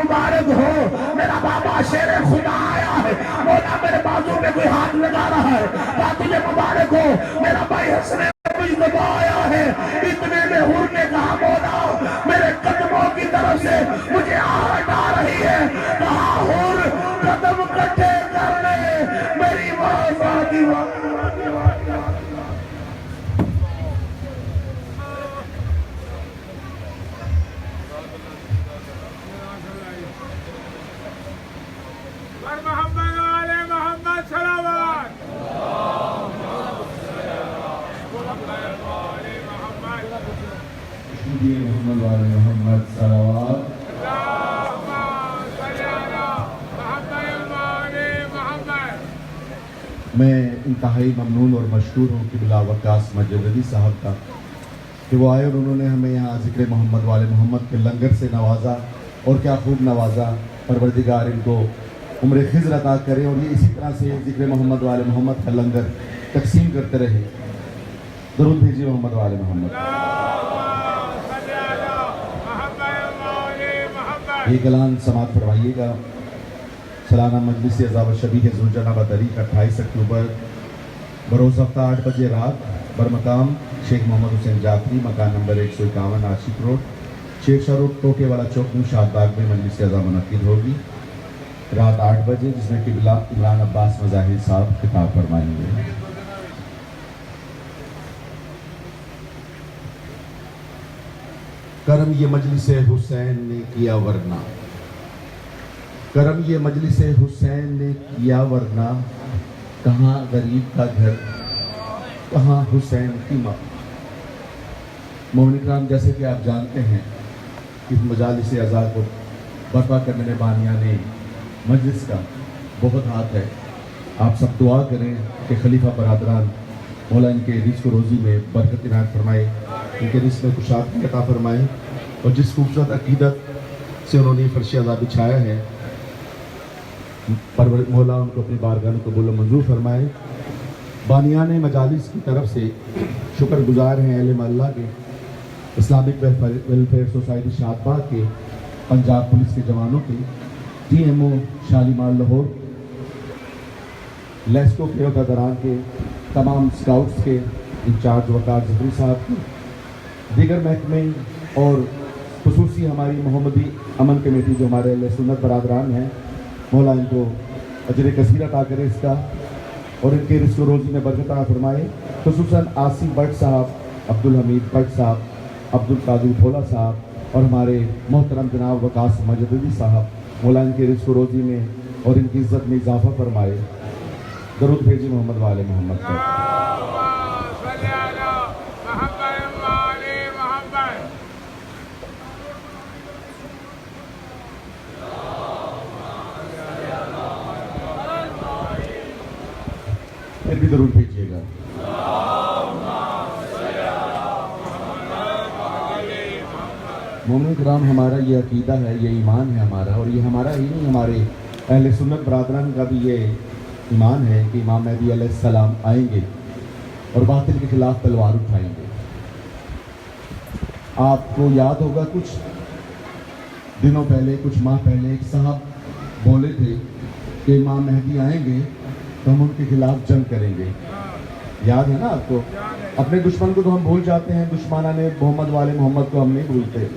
مبارک ہو. میرا بابا شیر خدا آیا ہے. مولا میرے بازو میں کوئی ہاتھ لگا رہا ہے. تجھے مبارک ہو. میرا بھائی حسن مجتبیٰ آیا ہے. اتنے میں حور نے کہا مولا میرے قدموں کی طرف سے مجھے آہٹ آ رہی ہے. کہا حور قدم کٹھے کرنے میری ماں فاطمہ. محمد والے محمد صلوات. محمد والے محمد صلوات. میں انتہائی ممنون اور مشکور ہوں قبلہ وقاص مجددی صاحب کا کہ وہ آئے اور انہوں نے ہمیں یہاں ذکر محمد والے محمد کے لنگر سے نوازا. اور کیا خوب نوازا. پروردگار ان کو عمر خضر عطا کرے اور یہ اسی طرح سے ذکر محمد والے محمد کا لنگر تقسیم کرتے رہے. درود بھیجیے محمد والے محمد. ایک اعلان سماعت فرمائیے گا. سالانہ مجلس عزا و شبیہ ذوالجناب طریق 28 اکتوبر بروز ہفتہ 8 بجے رات برمقام شیخ محمد حسین جعفری مکان نمبر 151 عاشق روڈ شیرشاہ روڈ ٹوکے والا چوک میں شاد باغ میں مجلس عزا منعقد ہوگی رات 8 بجے, جس میں قبلہ عمران عباس مظاہر صاحب خطاب فرمائیں گے. کرم یہ مجلس حسین نے کیا ورنہ, کرم یہ مجلس حسین نے کیا ورنہ, کہاں غریب کا گھر کہاں حسین کی ماں. مومن کرام, جیسے کہ آپ جانتے ہیں کہ مجالس عزا کو برپا کرنے میں بانیان مجلس کا بہت ہاتھ ہے. آپ سب دعا کریں کہ خلیفہ برادران مولا ان کے رزق و روزی میں برکت عنایت فرمائے, ان کے رزق میں کشادگی عطا فرمائے, اور جس خوبصورت عقیدت سے انہوں نے فرش عزا بچھایا ہے مولا ان کو اپنی بارگاہ میں قبول و منظور فرمائے. بانیان مجالس کی طرف سے شکر گزار ہیں اہل محلہ کے, اسلامک ویلفیئر سوسائٹی شاد باغ کے, پنجاب پولیس کے جوانوں کے, T M O Shalimar Lahore, LESCO کے عہدیداران کے, تمام سکاؤٹس کے انچارج وقار ظفری صاحب کی, دیگر محکمے اور خصوصی ہماری محمدی امن کمیٹی جو ہمارے اہل سنت برادران ہیں, مولا ان کو اجر کثیر عطا کرے اس کا, اور ان کے رزق و روزی میں برکت عطا فرمائے. خصوصاً آصف بٹ صاحب, عبدالحمید بٹ صاحب, عبدالقادر بھولا صاحب اور ہمارے محترم جناب وقاص مجددی صاحب, مولا ان کے رزق و روزی میں اور ان کی عزت میں اضافہ فرمائے. درود بھیجی محمد والے محمد کا. پھر بھی درود بھیجیے گا. مومن کرام, ہمارا یہ عقیدہ ہے, یہ ایمان ہے ہمارا, اور یہ ہمارا ہی نہیں ہمارے اہل سنت برادران کا بھی یہ ایمان ہے کہ امام مہدی علیہ السلام آئیں گے اور باطل کے خلاف تلوار اٹھائیں گے. آپ کو یاد ہوگا کچھ دنوں پہلے, کچھ ماہ پہلے ایک صاحب بولے تھے کہ امام مہدی آئیں گے تو ہم ان کے خلاف جنگ کریں گے. یاد ہے نا آپ کو؟ اپنے دشمن کو تو ہم بھول جاتے ہیں, دشمانہ نے محمد والے محمد کو ہم نہیں بھولتے.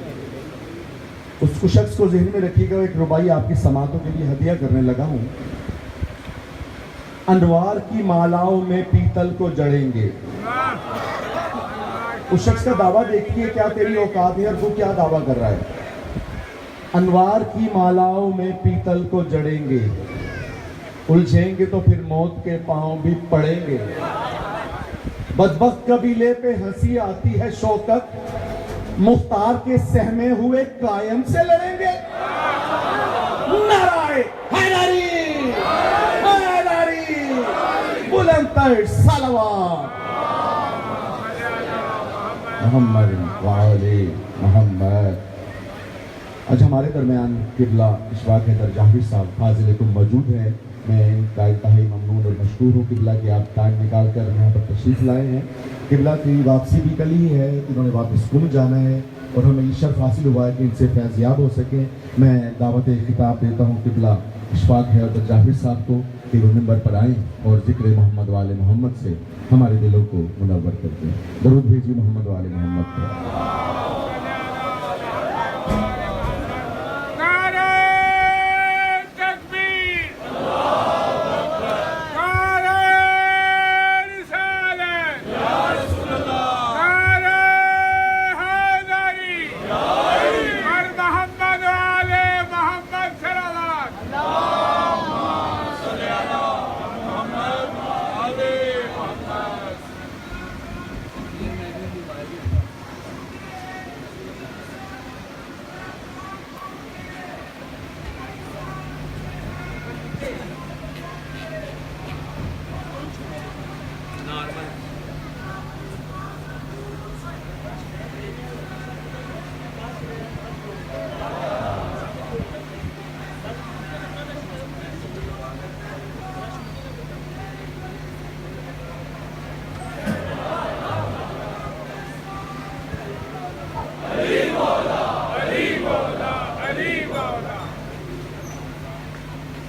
اس کو شخص کو ذہن میں رکھیے گا. ایک ربائی آپ کی سماعتوں کے لیے ہدیہ کرنے لگا ہوں. انوار کی مالاؤں میں پیتل کو جڑیں گے. اس شخص کا دعویٰ دیکھیے کیا تیری اوقات ہے اور وہ کیا دعویٰ کر رہا ہے. انوار کی مالاؤں میں پیتل کو جڑیں گے, الجھیں گے تو پھر موت کے پاؤں بھی پڑیں گے. بدبخت قبیلے پہ ہنسی آتی ہے شوکت, مختار کے سہمے ہوئے قائم سے لڑیں گے. نعرہ حیدری, حیدری, بلند تر صلوات محمد وعلی محمد. آج ہمارے درمیان قبلہ اشفاق حیدر جعفری صاحب فاضل کم موجود ہیں. میں ان کا انتہائی ممنون اور مشکور ہوں قبلہ کہ آپ ٹائم نکال کر یہاں پر تشریف لائے ہیں. قبلہ کی واپسی بھی کل ہی ہے, انہوں نے واپس کم جانا ہے, اور ہمیں یہ شرف حاصل ہوا ہے کہ ان سے فیض یاب ہو سکیں. میں دعوت خطاب دیتا ہوں قبلہ اشفاق ہے اور جاوید صاحب کو کہ وہ ممبر پر آئیں اور ذکر محمد وآل محمد سے ہمارے دلوں کو منور کر دیں. درود بھیجیے محمد وآل محمد پر.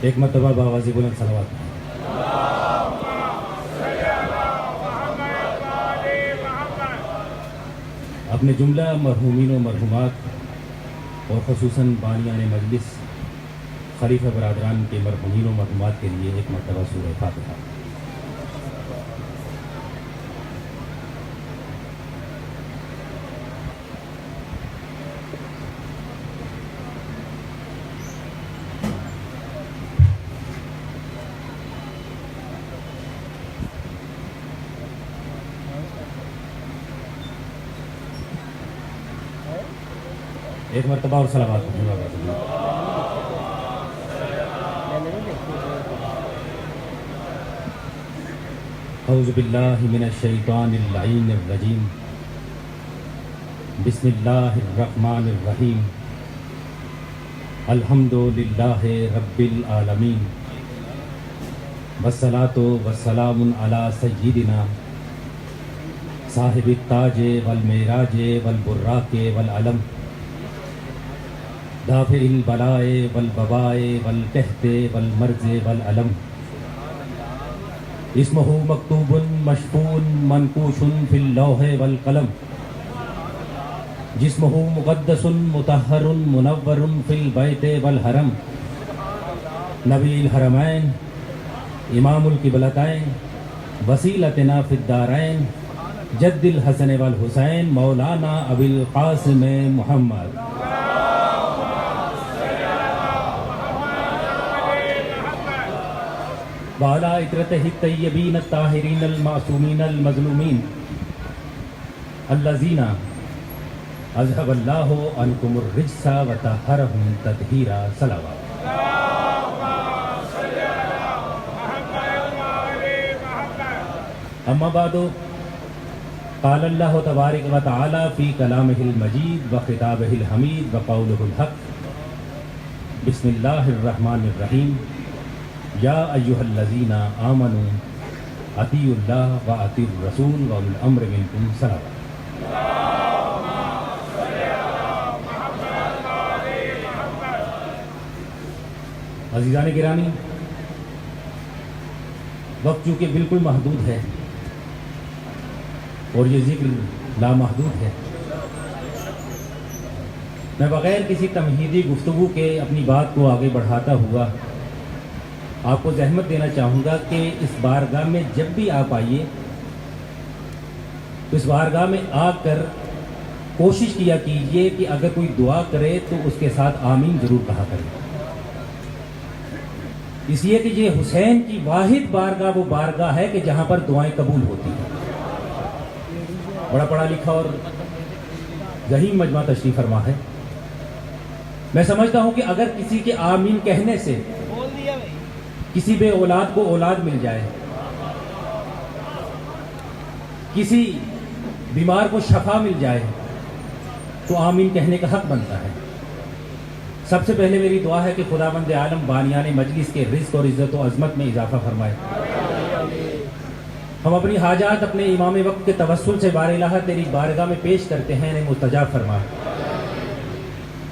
ایک مرتبہ باوازی بلند صلوات. اپنے جملہ مرحومین و مرحومات اور خصوصاً بانیان مجلس خلیفہ برادران کے مرحومین و مرحومات کے لیے ایک مرتبہ سورہ فاتحہ. ایک مرتبہ اور صلوات پڑھیں. اعوذ باللہ من الشیطان اللعین الرجیم. بسم اللہ الرحمن الرحیم. الحمد للہ رب العالمین والصلاة والسلام علی سیدنا صاحب التاج والمعراج والبراق والعلم دافع البلاء والبواء والقحط والمرض والعلم. اسمہ مکتوب مشفون منقوش فی اللوح والقلم. جسمہ مقدس مطہر منور فی البیت والحرم. نبی الحرمین امام القبلتین وسیلتنا فی الدارین جد الحسن والحسین مولانا ابی القاسم محمد. وعلى عطرته الطيبين الطاهرين المعصومين المظلومين الذين اذهب الله عنكم الرجس وطهرهم تطهيرا. صلوات. اما بعد قال الله تبارك وتعالى في كلامه المجيد وخطابه الحميد وقوله الحق. بسم الله الرحمن الرحيم. یا ایھا الذین آمنوا اطیعوا اللہ واطیعوا الرسول واولی الامر منکم. صلوات. عزیزان گرامی، وقت چونکہ بالکل محدود ہے اور یہ ذکر لامحدود ہے، میں بغیر کسی تمہیدی گفتگو کے اپنی بات کو آگے بڑھاتا ہوا آپ کو زحمت دینا چاہوں گا کہ اس بارگاہ میں جب بھی آپ آئیے تو اس بارگاہ میں آ کر کوشش کیا کیجئے کہ اگر کوئی دعا کرے تو اس کے ساتھ آمین ضرور کہا کرے. اس لیے کہ یہ حسین کی واحد بارگاہ وہ بارگاہ ہے کہ جہاں پر دعائیں قبول ہوتی ہیں. بڑا پڑھا لکھا اور ذہین مجمع تشریف فرما ہے. میں سمجھتا ہوں کہ اگر کسی کے آمین کہنے سے کسی بے اولاد کو اولاد مل جائے، کسی بیمار کو شفا مل جائے، تو آمین کہنے کا حق بنتا ہے. سب سے پہلے میری دعا ہے کہ خداوند عالم بانیان مجلس کے رزق اور عزت و عظمت میں اضافہ فرمائے. ہم اپنی حاجات اپنے امام وقت کے توسل سے بار الہ تیری بارگاہ میں پیش کرتے ہیں، انہیں مستجاب فرما.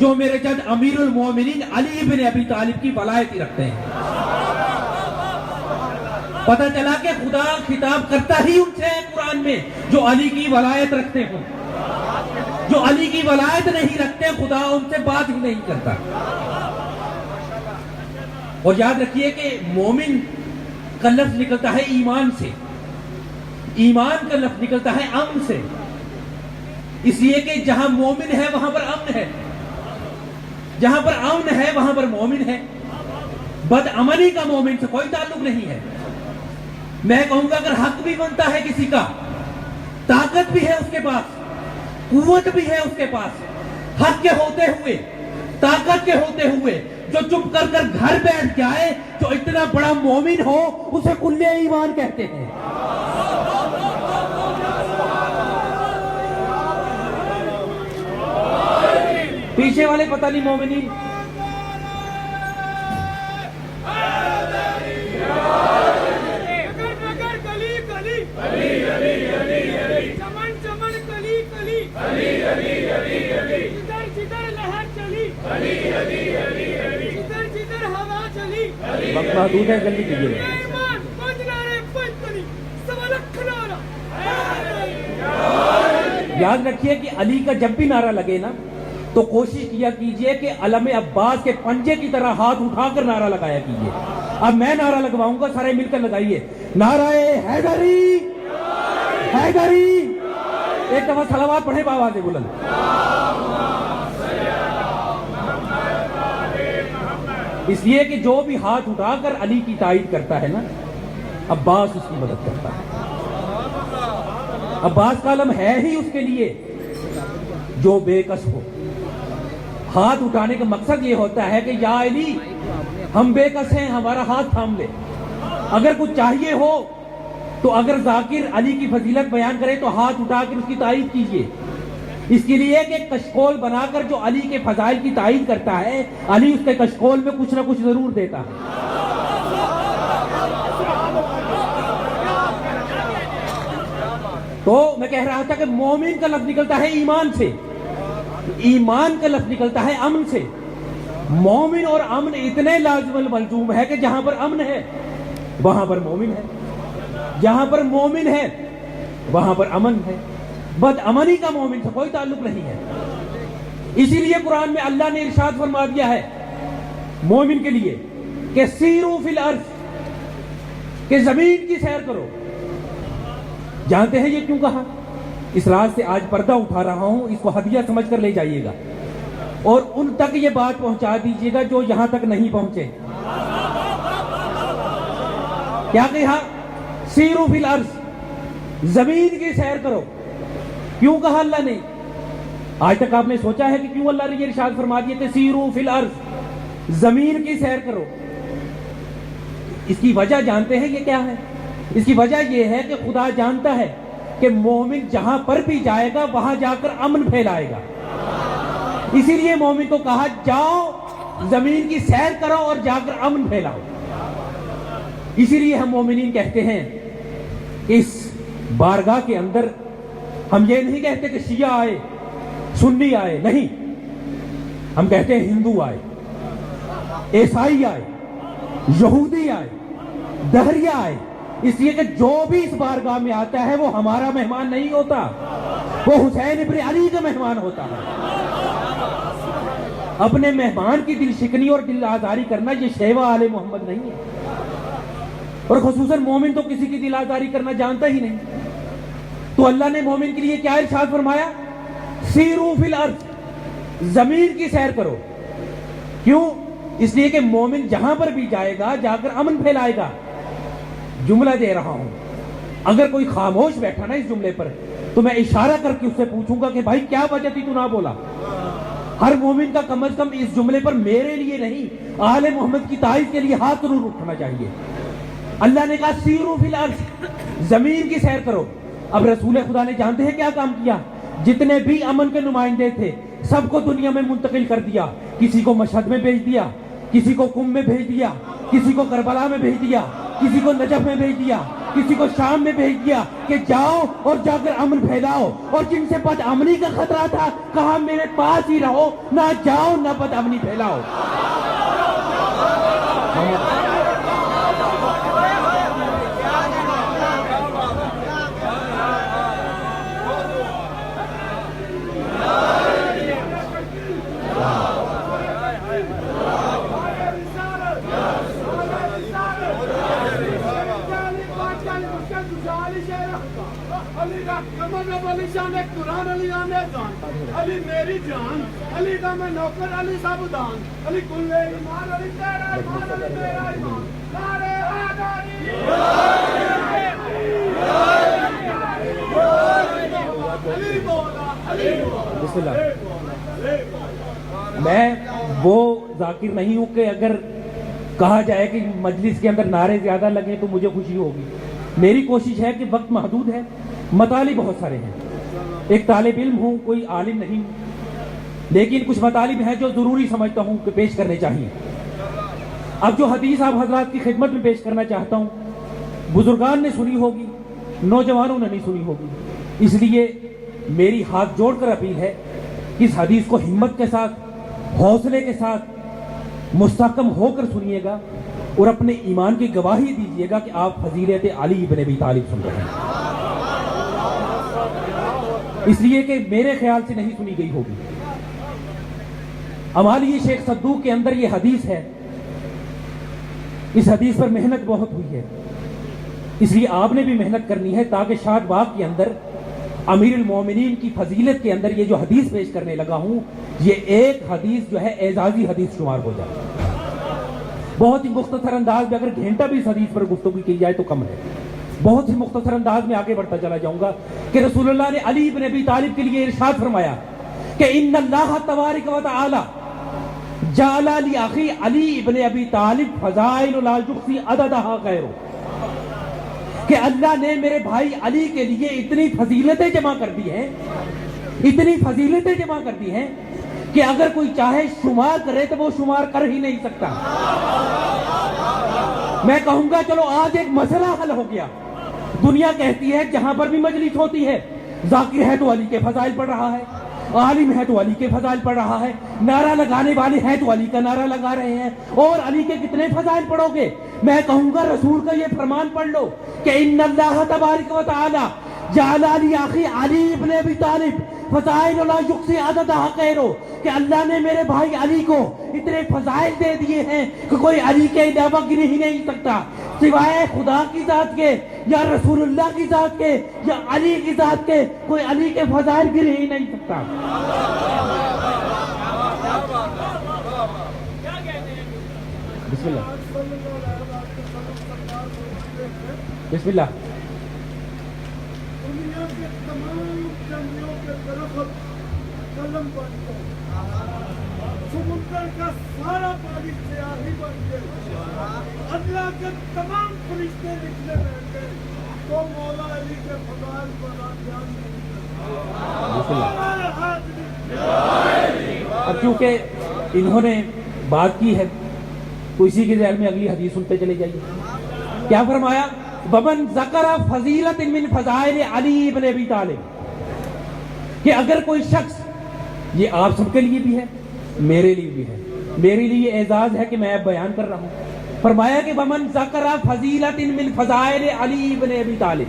جو میرے جد امیر المومنین علی بن ابی طالب کی ولایت ہی رکھتے ہیں۔ پتہ چلا کہ خدا خطاب کرتا ہی ان سے ہے قرآن میں جو علی کی ولایت رکھتے ہوں۔ جو علی کی ولایت نہیں رکھتے خدا ان سے بات ہی نہیں کرتا۔ اور یاد رکھیے کہ مومن کا لفظ نکلتا ہے ایمان سے، ایمان کا لفظ نکلتا ہے امن سے، اس لیے کہ جہاں مومن ہے وہاں پر امن ہے، جہاں پر امن ہے وہاں پر مومن ہے۔ بد امنی کا مومن سے کوئی تعلق نہیں ہے۔ میں کہوں گا اگر حق بھی بنتا ہے کسی کا، طاقت بھی ہے اس کے پاس، قوت بھی ہے اس کے پاس، حق کے ہوتے ہوئے، طاقت کے ہوتے ہوئے جو چپ کر کر گھر بیٹھ جائے، جو اتنا بڑا مومن ہو، اسے کلے ایمان کہتے ہیں۔ پیچھے والے پتہ نہیں مومنین وقت محدود ہے، جلدی کیجیے۔ یاد رکھیے کہ علی کا جب بھی نعرہ لگے نا تو کوشش کیا کیجئے کہ علم عباس کے پنجے کی طرح ہاتھ اٹھا کر نعرہ لگایا کیجئے۔ اب میں نعرہ لگواؤں گا، سارے مل کر لگائیے، نعرہ حیدری حیدری۔ ایک دفعہ صلوات پڑھیں بآواز بلند۔ اس لیے کہ جو بھی ہاتھ اٹھا کر علی کی تائید کرتا ہے نا، عباس اس کی مدد کرتا ہے۔ عباس کا علم ہے ہی اس کے لیے جو بے کس ہو۔ ہاتھ اٹھانے کا مقصد یہ ہوتا ہے کہ یا علی ہم بے کس ہیں، ہمارا ہاتھ تھام لے۔ اگر کچھ چاہیے ہو تو اگر ذاکر علی کی فضیلت بیان کرے تو ہاتھ اٹھا کر اس کی تائید کیجئے۔ اس کے لیے کہ کشکول بنا کر جو علی کے فضائل کی تائید کرتا ہے، علی اس کے کشکول میں کچھ نہ کچھ ضرور دیتا ہے۔ تو میں کہہ رہا تھا کہ مومن کا لفظ نکلتا ہے ایمان سے، ایمان کا لفظ نکلتا ہے امن سے۔ مومن اور امن اتنے لازم الملزوم ہے کہ جہاں پر امن ہے وہاں پر مومن ہے، جہاں پر مومن ہے وہاں پر امن ہے۔ بد امنی کا مومن سے کوئی تعلق نہیں ہے۔ اسی لیے قرآن میں اللہ نے ارشاد فرما دیا ہے مومن کے لیے کہ سیرو فی الارض، کہ زمین کی سیر کرو۔ جانتے ہیں یہ کیوں کہا؟ اس راز سے آج پردہ اٹھا رہا ہوں، اس کو ہدیہ سمجھ کر لے جائیے گا اور ان تک یہ بات پہنچا دیجیے گا جو یہاں تک نہیں پہنچے۔ کیا کہا؟ سیرو فی الارض، زمین کی سیر کرو۔ کیوں کہا اللہ نے؟ آج تک آپ نے سوچا ہے کہ کیوں اللہ نے یہ ارشاد فرما دیا کہ سیرو فی الارض، زمین کی سیر کرو؟ اس کی وجہ جانتے ہیں یہ کیا ہے؟ اس کی وجہ یہ ہے کہ خدا جانتا ہے کہ مومن جہاں پر بھی جائے گا وہاں جا کر امن پھیلائے گا۔ اسی لیے مومن کو کہا جاؤ زمین کی سیر کرو اور جا کر امن پھیلاؤ۔ اسی لیے ہم مومنین کہتے ہیں کہ اس بارگاہ کے اندر ہم یہ نہیں کہتے کہ شیعہ آئے، سنی آئے، نہیں، ہم کہتے ہیں ہندو آئے، عیسائی آئے، یہودی آئے، دہریہ آئے۔ اس لیے کہ جو بھی اس بارگاہ میں آتا ہے وہ ہمارا مہمان نہیں ہوتا، وہ حسین ابن علی کا مہمان ہوتا ہے۔ اپنے مہمان کی دل شکنی اور دل آزاری کرنا یہ شیوہ آل محمد نہیں ہے، اور خصوصاً مومن تو کسی کی دل آزاری کرنا جانتا ہی نہیں۔ تو اللہ نے مومن کے لیے کیا ارشاد فرمایا؟ سیرو فی الارض، زمین کی سیر کرو۔ کیوں؟ اس لیے کہ مومن جہاں پر بھی جائے گا جا کر امن پھیلائے گا۔ جملہ دے رہا ہوں، اگر کوئی خاموش بیٹھا نا اس جملے پر تو میں اشارہ کر کے اس سے پوچھوں گا کہ بھائی کیا وجہ تھی تو نہ بولا؟ ہر مومن کا کم از کم اس جملے پر میرے لیے نہیں آل محمد کی تائید کے لیے ہاتھ ضرور اٹھنا چاہیے۔ اللہ نے کہا سیرو فی الارض، زمین کی سیر کرو۔ اب رسول خدا نے جانتے ہیں کیا کام کیا؟ جتنے بھی امن کے نمائندے تھے سب کو دنیا میں منتقل کر دیا۔ کسی کو مشہد میں بھیج دیا، کسی کو قم میں بھیج دیا، کسی کو کربلا میں بھیج دیا، کسی کو نجف میں بھیج دیا، کسی کو شام میں بھیج دیا کہ جاؤ اور جا کر امن پھیلاؤ، اور جن سے بد امنی کا خطرہ تھا کہا میرے پاس ہی رہو، نہ جاؤ نہ بد امنی پھیلاؤ۔ علی میری جان، علی کا میں نوکر، علی سب دان، علی کل ایمان، علی تیرا ایمان، علی میرا ایمان، نعرے حیدری، علی مولا، علی مولا۔ بسم اللہ۔ میں وہ ذاکر نہیں ہوں کہ اگر کہا جائے کہ مجلس کے اندر نعرے زیادہ لگیں تو مجھے خوشی ہوگی۔ میری کوشش ہے کہ وقت محدود ہے، مطالب بہت سارے ہیں، ایک طالب علم ہوں، کوئی عالم نہیں ہوں، لیکن کچھ مطالب ہیں جو ضروری سمجھتا ہوں کہ پیش کرنے چاہیے۔ اب جو حدیث آپ حضرات کی خدمت میں پیش کرنا چاہتا ہوں، بزرگان نے سنی ہوگی، نوجوانوں نے نہیں سنی ہوگی، اس لیے میری ہاتھ جوڑ کر اپیل ہے کہ اس حدیث کو ہمت کے ساتھ، حوصلے کے ساتھ مستحکم ہو کر سنیے گا اور اپنے ایمان کی گواہی دیجیے گا کہ آپ فضیلت علی بن ابی طالب سن رہے ہیں، اس لیے کہ میرے خیال سے نہیں سنی گئی ہوگی۔ امالی شیخ صدوق کے اندر یہ حدیث ہے، اس حدیث پر محنت بہت ہوئی ہے، اس لیے آپ نے بھی محنت کرنی ہے تاکہ شاد باغ کے اندر امیر المومنین کی فضیلت کے اندر یہ جو حدیث پیش کرنے لگا ہوں، یہ ایک حدیث جو ہے اعزازی حدیث شمار ہو جائے۔ بہت ہی مختصر انداز میں اگر گھنٹہ بھی اس حدیث پر گفتگو کی جائے تو کم ہے، بہت ہی مختصر انداز میں آگے بڑھتا چلا جاؤں گا کہ رسول اللہ نے علی بن ابی طالب کے لیے ارشاد فرمایا کہ ان اللہ تبارک و تعالی جعل لاخی علی بن ابی طالب فضائل لا یحصی عددها غیرہ، کہ اللہ نے میرے بھائی علی کے لیے اتنی فضیلتیں جمع کر دی ہیں، اتنی فضیلتیں جمع کر دی ہیں کہ اگر کوئی چاہے شمار کرے تو وہ شمار کر ہی نہیں سکتا۔ میں کہوں گا چلو آج ایک مسئلہ حل ہو گیا۔ دنیا کہتی ہے جہاں پر بھی مجلس ہوتی ہے، ذاکر ہے تو علی کے فضائل پڑھ رہا ہے، عالم ہے تو علی کے فضائل پڑھ رہا ہے، نعرہ لگانے والے ہیں تو علی کا نعرہ لگا رہے ہیں، اور علی کے کتنے فضائل پڑھو گے؟ میں کہوں گا رسول کا یہ فرمان پڑھ لو کہ ان اللہ تبارک و تعالی جعل لاخی علی ابن ابی طالب فضائل لا یحصی عددها غیرہ، کہ اللہ نے میرے بھائی علی کو اتنے فضائل دے دیے ہیں کہ کوئی علی کے علاوہ گر ہی نہیں سکتا، سوائے خدا کی ذات کے یا رسول اللہ کی ذات کے یا علی کی ذات کے کوئی علی کے فضائل گر ہی نہیں سکتا۔ بسم اللہ، بسم اللہ۔ دنیا کے تمام جنگوں کے درخت قلم بن گئے، سمندر کا سارا پانی سیاہی بن گئے، اللہ کے تمام فرشتے نکلے بیٹھ گئے، تو مولا علی کے فضائل پر آپ دھیان نہیں۔ اب چونکہ انہوں نے بات کی ہے تو اسی کے ذہن میں اگلی حدیث سنتے چلے جائیے۔ کیا فرمایا؟ وَمَنْ ذَكَرَ فَضِيلَةٍ مِّنْ فَضَائِلِ عَلِي بْنِ ابی طالب، کہ اگر کوئی شخص، یہ آپ سب کے لیے بھی ہے، میرے لیے بھی ہے، میرے لیے اعزاز ہے کہ میں اب بیان کر رہا ہوں۔ فرمایا کہ وَمَنْ ذَكَرَ فَضِيلَةٍ مِّنْ فَضَائِلِ عَلِي بْنِ ابی طالب،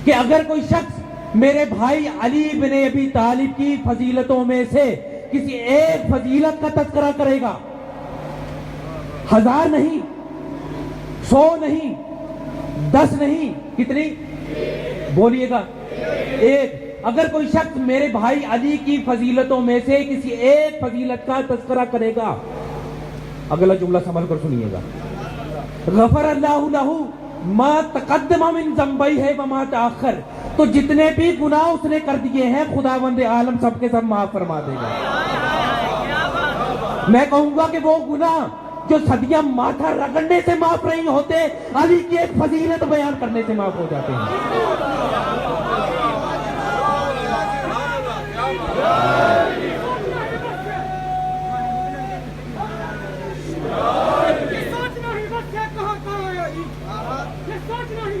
کہ اگر کوئی شخص میرے بھائی علی بن ابی طالب کی فضیلتوں میں سے کسی ایک فضیلت کا تذکرہ کرے گا، 1000 نہیں، 100 نہیں، 10 نہیں، کتنی بولیے گا؟ ایک۔ اگر کوئی شخص میرے بھائی علی کی فضیلتوں میں سے کسی ایک فضیلت کا تذکرہ کرے گا، اگلا جملہ سنبھل کر سنیے گا، غفر اللہ لہ ما تقدم من ذنبیہ وما تاخر، تو جتنے بھی گناہ اس نے کر دیے ہیں خداوند عالم سب کے سب معاف فرما دے گا۔ میں کہوں گا کہ وہ گناہ جو صدیاں ماتھا رگڑنے سے معاف نہیں ہوتے، علی کی ایک فضیلت بیان کرنے سے معاف ہو جاتے ہیں۔ یہ سوچنا ہی بس ہے کہاں آیا جی، یہ سوچنا ہی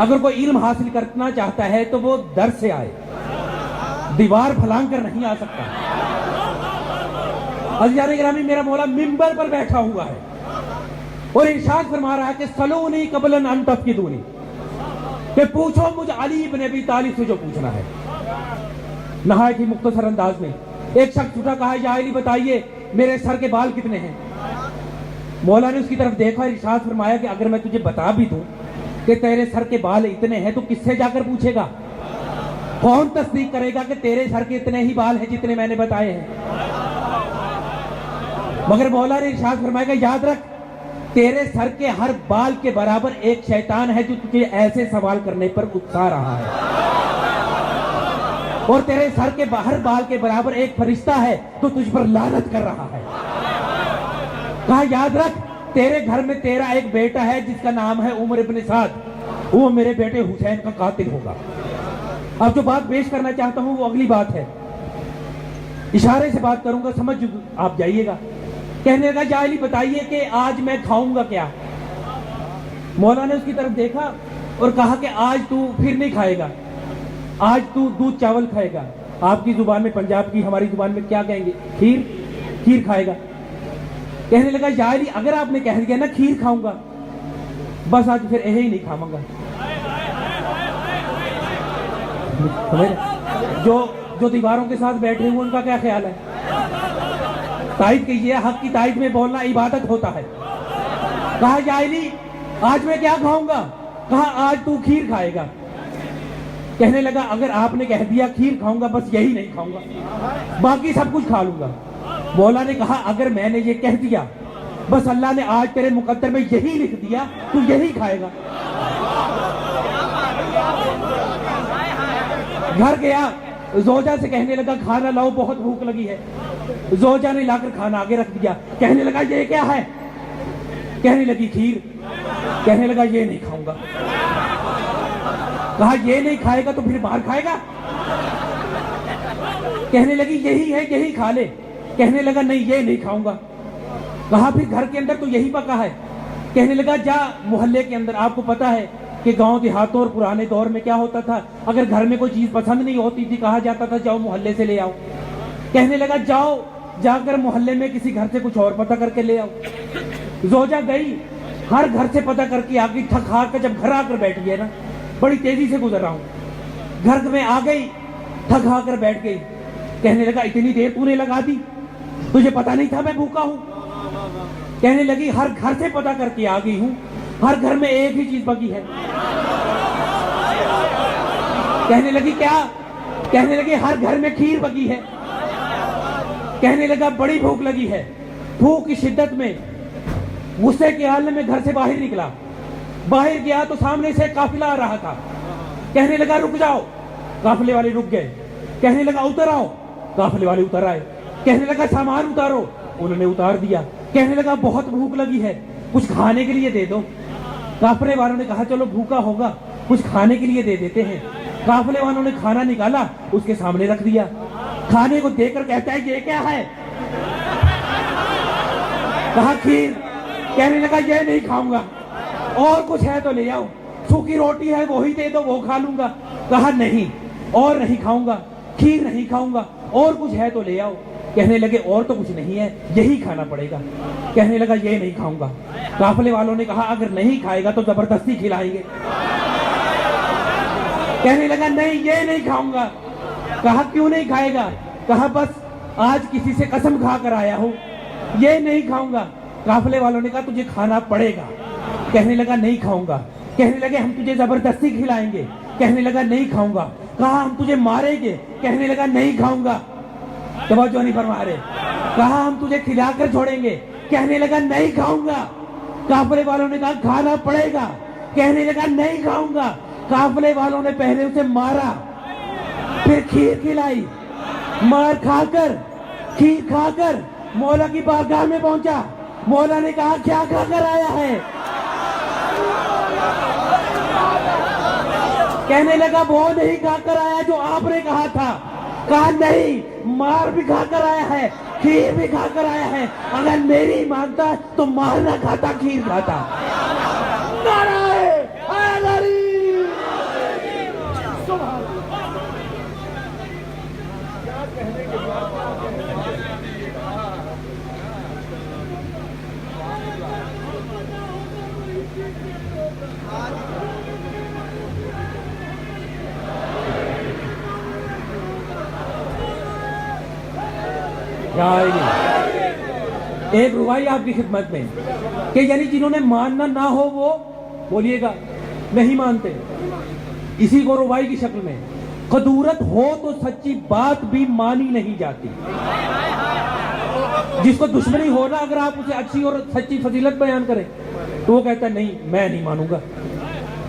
اگر کوئی علم حاصل کرنا چاہتا ہے تو وہ در سے آئے, دیوار پھلانگ کر نہیں آ سکتا. عزیزان گرامی, میرا مولا منبر پر بیٹھا ہوا ہے اور ارشاد فرما رہا ہے کہ سلونی قبل ان تفقدونی, کہ پوچھو مجھ علی بن ابی طالب سے جو پوچھنا ہے. نہایت ہی مختصر انداز میں ایک شخص اٹھا, کہا یا علی بتائیے میرے سر کے بال کتنے ہیں؟ مولا نے اس کی طرف دیکھا, ارشاد فرمایا کہ اگر میں تجھے بتا بھی دوں کہ تیرے سر کے بال اتنے ہیں تو کس سے جا کر پوچھے گا؟ کون تصدیق کرے گا کہ تیرے سر کے اتنے ہی بال ہیں جتنے میں نے بتائے ہیں؟ مگر مولا نے ارشاد فرمایا کہ یاد رکھ, تیرے سر کے ہر بال کے برابر ایک شیطان ہے جو تجھے ایسے سوال کرنے پر اکسا رہا ہے, اور تیرے سر کے ہر بال کے برابر ایک فرشتہ ہے تو تجھ پر لعنت کر رہا ہے. کہا یاد رکھ, تیرے گھر میں تیرا ایک بیٹا ہے جس کا نام ہے عمر ابن سعد, وہ میرے بیٹے حسین کا قاتل ہوگا. اب جو بات پیش کرنا چاہتا ہوں وہ اگلی بات ہے, اشارے سے بات کروں گا, سمجھ آپ جائیے گا. کہنے لگا یا علی بتائیے کہ آج میں کھاؤں گا کیا؟ مولا نے اس کی طرف دیکھا اور کہا کہ آج تو پھر نہیں کھائے گا, آج تو دودھ چاول کھائے گا. آپ کی زبان میں, پنجاب کی ہماری زبان میں کیا کہیں گے؟ کھیر, کھیر کھائے گا. کہنے لگا یا علی اگر آپ نے کہہ دیا نا کھیر کھاؤں گا, بس آج پھر ہی نہیں کھاؤں گا. جو دیواروں کے ساتھ بیٹھے ہوئے ان کا کیا خیال ہے؟ تائید کیجیے, حق کی تائید میں بولنا عبادت ہوتا ہے. کہا یا علی آج میں کیا کھاؤں گا؟ کہا آج تو کھیر کھائے گا. کہنے لگا اگر آپ نے کہہ دیا کھیر کھاؤں گا بس یہی نہیں کھاؤں گا, باقی سب کچھ کھا لوں گا. مولا نے کہا اگر میں نے یہ کہہ دیا بس اللہ نے آج تیرے مقدر میں یہی لکھ دیا, تو یہی کھائے گا. گھر گیا, زوجہ سے کہنے لگا کھانا لاؤ, بہت بھوک لگی ہے. زوجہ نے لا کر کھانا آگے رکھ دیا. کہنے لگا یہ کیا ہے؟ کہنے لگی کھیر. کہنے لگا یہ نہیں کھاؤں گا. کہا یہ نہیں کھائے گا تو پھر باہر کھائے گا؟ کہنے لگی یہی ہے, یہی کھا لے. کہنے لگا نہیں یہ نہیں کھاؤں گا. کہا پھر گھر کے اندر تو یہی پکا ہے. کہنے لگا جا محلے کے اندر, آپ کو پتا ہے کہ گاؤں دیہاتوں اور پرانے دور میں کیا ہوتا تھا, اگر گھر میں کوئی چیز پسند نہیں ہوتی تھی کہا جاتا تھا جاؤ محلے سے لے آؤ. کہنے لگا جاؤ, جا کر محلے میں کسی گھر سے کچھ اور پتہ کر کے لے آؤ. زوجہ گئی, ہر گھر سے پتہ کر کے آ گئی. تھک ہار کر جب گھر آ کر بیٹھی ہے نا, بڑی تیزی سے گزر رہا ہوں, گھر میں آ گئی, تھک ہار کر بیٹھ گئی. کہنے لگا اتنی دیر تو نے لگا دی, تجھے پتا نہیں تھا میں بھوکا ہوں؟ کہنے لگی ہر گھر سے پتہ کر کے آ گئی ہوں, ہر گھر میں ایک ہی چیز پکی ہے. کہنے لگی کیا؟ کہنے لگی ہر گھر میں کھیر پکی ہے. کہنے لگا بڑی بھوک لگی ہے. بھوک کی شدت میں غصے کے عالم میں گھر سے باہر نکلا. باہر گیا تو سامنے سے قافلہ آ رہا تھا. کہنے لگا رک جاؤ. قافلے والے رک گئے. کہنے لگا اتر آؤ. قافلے والے اتر آئے. کہنے لگا سامان اتارو. انہوں نے اتار دیا. کہنے لگا بہت بھوک لگی ہے, کچھ کھانے کے لیے دے دو. قافلے والوں نے کہا چلو بھوکا ہوگا, کچھ کھانے کے لیے دے دیتے ہیں. قافلے والوں نے کھانا نکالا, اس کے سامنے رکھ دیا. کھانے کو دے کر کہتا ہے یہ کیا ہے؟ کہا کھیر. کہنے لگا یہ نہیں کھاؤں گا, اور کچھ ہے تو لے آؤ. سوکھی روٹی ہے وہی دے دو, وہ کھا لوں گا. کہا نہیں, اور نہیں کھاؤں گا, کھیر نہیں کھاؤں گا, اور کچھ ہے تو لے آؤ. کہنے لگے اور تو کچھ نہیں ہے, یہی کھانا پڑے گا. کہنے لگا یہ نہیں کھاؤں گا. قافلے والوں نے کہا اگر نہیں کھائے گا تو زبردستی کھلائیں گے. کہنے لگا نہیں یہ نہیں کھاؤں گا. کہا کیوں نہیں کھائے گا؟ کہا بس آج کسی سے قسم کھا کر آیا ہوں, یہ نہیں کھاؤں گا. قافلے والوں نے کہا تجھے کھانا پڑے گا. کہنے لگا نہیں کھاؤں گا. کہنے لگے ہم تجھے زبردستی کھلائیں گے. کہنے لگا نہیں کھاؤں گا. کہا ہم تجھے ماریں گے. کہنے لگا نہیں کھاؤں گا. توجہ نہیں فرما رہے. کہا ہم تجھے کھلا کر چھوڑیں گے. کہنے لگا نہیں کھاؤں گا. قافلے والوں نے کہا کھانا پڑے گا. کہنے لگا نہیں کھاؤں گا. قافلے والوں نے پہلے اسے مارا, پھر کھیر کھلائی. مار کھا کر, کھیر کھا کر مولا کی بارگاہ میں پہنچا. مولا نے کہا کیا کھا کر آیا ہے؟ کہنے لگا وہ نہیں کھا کر آیا جو آپ نے کہا تھا. کہا نہیں, مار بھی کھا کر آیا ہے, کھیر بھی کھا کر آیا ہے. اگر میری مانتا تو مار نہ کھاتا, کھیر کھاتا. نعرہ حیدری. ایک روائی آپ کی خدمت میں کہ یعنی جنہوں نے ماننا نہ ہو وہ بولیے گا نہیں مانتے. اسی کو روائی کی شکل میں قدورت ہو تو سچی بات بھی مانی نہیں جاتی. جس کو دشمنی ہو نا اگر آپ اسے اچھی اور سچی فضیلت بیان کریں تو وہ کہتا ہے نہیں میں نہیں مانوں گا.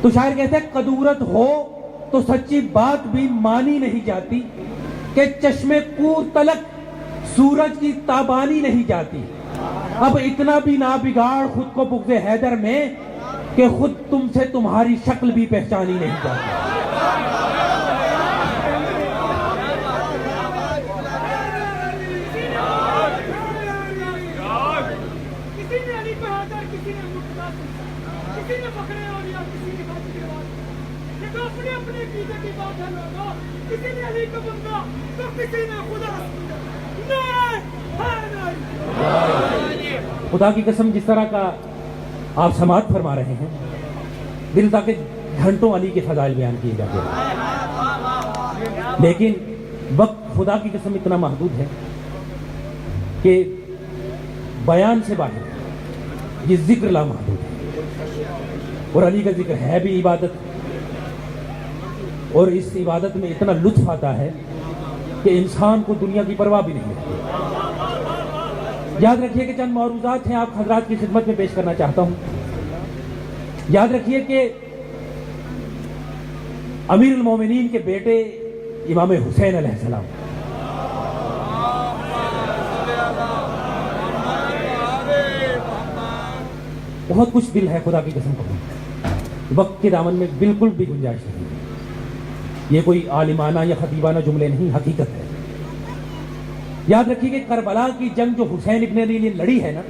تو شاعر کہتے ہیں قدورت ہو تو سچی بات بھی مانی نہیں جاتی کہ چشمے کور تلک سورج کی تابانی نہیں جاتی. اب اتنا بھی نہ بگاڑ خود کو بغض حیدر میں کہ خود تم سے تمہاری شکل بھی پہچانی نہیں جاتی. کسی نے علی بہادر کسی نے مرتضیٰ کسی نے فخر اولیاء کسی نے خواجہ نواز. یہ تو اپنے اپنے عقیدے کی بات ہے لوگوں. کسی نے علی کو بندہ تو کسی نے خدا. خدا کی قسم جس طرح کا آپ سماعت فرما رہے ہیں دل تاکہ گھنٹوں علی کے فضائل بیان کیے جاتے ہیں، لیکن وقت خدا کی قسم اتنا محدود ہے کہ بیان سے باہر یہ ذکر لامحدود ہے. اور علی کا ذکر ہے بھی عبادت، اور اس عبادت میں اتنا لطف آتا ہے کہ انسان کو دنیا کی پرواہ بھی نہیں رہتی. یاد رکھیے کہ چند معروضات ہیں آپ حضرات کی خدمت میں پیش کرنا چاہتا ہوں. یاد رکھیے کہ امیر المومنین کے بیٹے امام حسین علیہ السلام بہت کچھ دل ہے خدا کی قسم کو، وقت کے دامن میں بالکل بھی گنجائش نہیں ہے. یہ کوئی عالمانہ یا خطیبانہ جملے نہیں، حقیقت ہے. یاد رکھیے کہ کربلا کی جنگ جو حسین ابن علی نے لڑی ہے نا،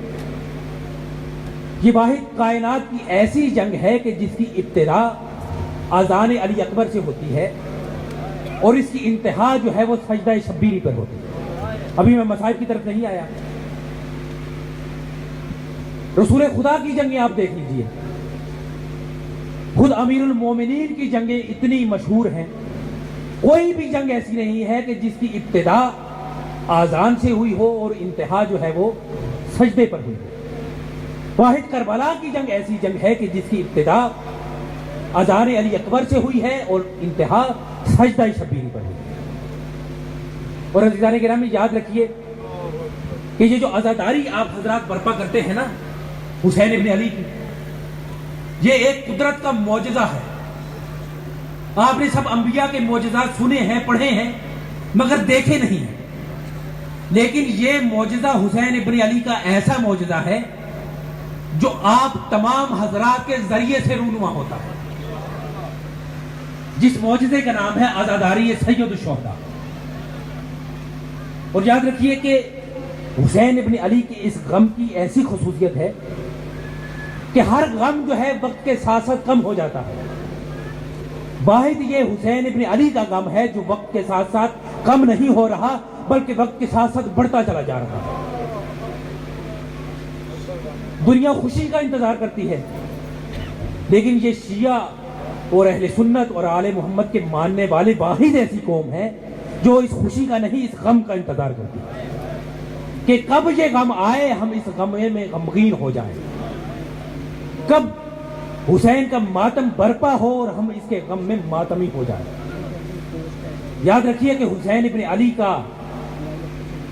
یہ واحد کائنات کی ایسی جنگ ہے کہ جس کی ابتدا اذان علی اکبر سے ہوتی ہے اور اس کی انتہا جو ہے وہ سجدہ شبیری پر ہوتی ہے. ابھی میں مصائب کی طرف نہیں آیا. رسول خدا کی جنگیں آپ دیکھ لیجئے، خود امیر المومنین کی جنگیں اتنی مشہور ہیں، کوئی بھی جنگ ایسی نہیں ہے کہ جس کی ابتدا آذان سے ہوئی ہو اور انتہا جو ہے وہ سجدے پر ہوئی ہو. واحد کربلا کی جنگ ایسی جنگ ہے کہ جس کی ابتدا اذان علی اکبر سے ہوئی ہے اور انتہا سجدہ شبیری پر ہوئی ہے. اور عزیزان گرامی یاد رکھیے کہ یہ جو عزاداری آپ حضرات برپا کرتے ہیں نا حسین ابن علی کی، یہ ایک قدرت کا معجزہ ہے. آپ نے سب انبیاء کے معجزات سنے ہیں، پڑھے ہیں، مگر دیکھے نہیں ہیں. لیکن یہ معجزہ حسین ابن علی کا ایسا معجزہ ہے جو آپ تمام حضرات کے ذریعے سے رونما ہوتا ہے، جس معجزے کا نام ہے عزاداری سید الشہداء. اور یاد رکھیے کہ حسین ابن علی کی اس غم کی ایسی خصوصیت ہے کہ ہر غم جو ہے وقت کے ساتھ ساتھ کم ہو جاتا ہے. واحد یہ حسین ابن علی کا غم ہے جو وقت کے ساتھ ساتھ کم نہیں ہو رہا بلکہ وقت کے ساتھ ساتھ بڑھتا چلا جا رہا ہے. دنیا خوشی کا انتظار کرتی ہے لیکن یہ شیعہ اور اہل سنت اور آل محمد کے ماننے والے واحد ایسی قوم ہے جو اس خوشی کا نہیں اس غم کا انتظار کرتی ہے کہ کب یہ غم آئے ہم اس غم میں غمگین ہو جائیں، کب حسین کا ماتم برپا ہو اور ہم اس کے غم میں ماتمی ہو جائیں. یاد رکھیے کہ حسین ابن علی کا